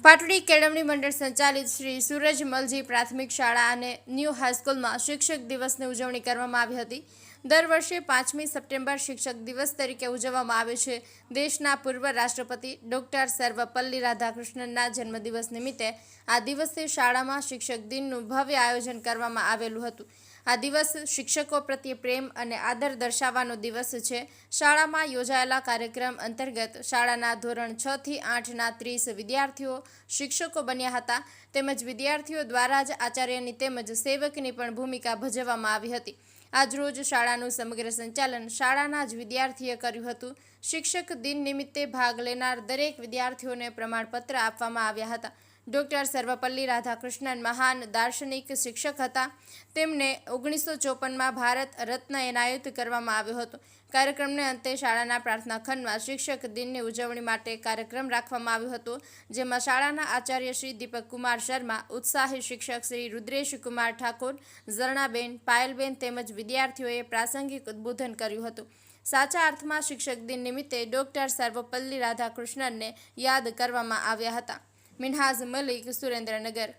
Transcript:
પાટડી કેળવણી મંડળ સંચાલિત શ્રી સૂરજમલજી પ્રાથમિક શાળા અને ન્યૂ હાઈસ્કૂલમાં શિક્ષક દિવસની ઉજવણી કરવામાં આવી હતી। દર વર્ષે 5મી સપ્ટેમ્બર શિક્ષક દિવસ તરીકે ઉજવવામાં આવે છે। દેશના પૂર્વ રાષ્ટ્રપતિ ડોક્ટર સર્વપલ્લી રાધાકૃષ્ણનના જન્મદિવસ નિમિત્તે આ દિવસે શાળામાં શિક્ષક દિનનું ભવ્ય આયોજન કરવામાં આવેલું હતું। આ દિવસ શિક્ષકો પ્રત્યે પ્રેમ અને આદર દર્શાવવાનો દિવસ છે। શાળામાં યોજાયેલા કાર્યક્રમ અંતર્ગત શાળાના ધોરણ 6 થી 8ના 30 વિદ્યાર્થીઓ શિક્ષકો બન્યા હતા, તેમજ વિદ્યાર્થીઓ દ્વારા જ આચાર્યની તેમજ સેવકની પણ ભૂમિકા ભજવવામાં આવી હતી। આજરોજ શાળાનું સમગ્ર સંચાલન શાળાના જ વિદ્યાર્થીએ કર્યું હતું। શિક્ષક દિન નિમિત્તે ભાગ લેનાર દરેક વિદ્યાર્થીઓને પ્રમાણપત્ર આપવામાં આવ્યા હતા। ડોક્ટર સર્વપલ્લી રાધાકૃષ્ણન મહાન દાર્શનિક શિક્ષક હતા। તેમને 1954માં ભારત રત્ન એનાયત કરવામાં આવ્યો હતો। કાર્યક્રમને અંતે શાળાના પ્રાર્થના ખંડમાં શિક્ષક દિનની ઉજવણી માટે કાર્યક્રમ રાખવામાં આવ્યો હતો, જેમાં શાળાના આચાર્ય શ્રી દીપક કુમાર શર્મા, ઉત્સાહી શિક્ષક શ્રી રુદ્રેશ કુમાર ઠાકોર, ઝરણાબેન, પાયલબેન તેમજ વિદ્યાર્થીઓએ પ્રાસંગિક ઉદ્બોધન કર્યું હતું। સાચા અર્થમાં શિક્ષક દિન નિમિત્તે ડોક્ટર સર્વપલ્લી રાધાકૃષ્ણનને યાદ કરવામાં આવ્યા હતા। મિનહાઝ મલિક, સુરેન્દ્રનગર।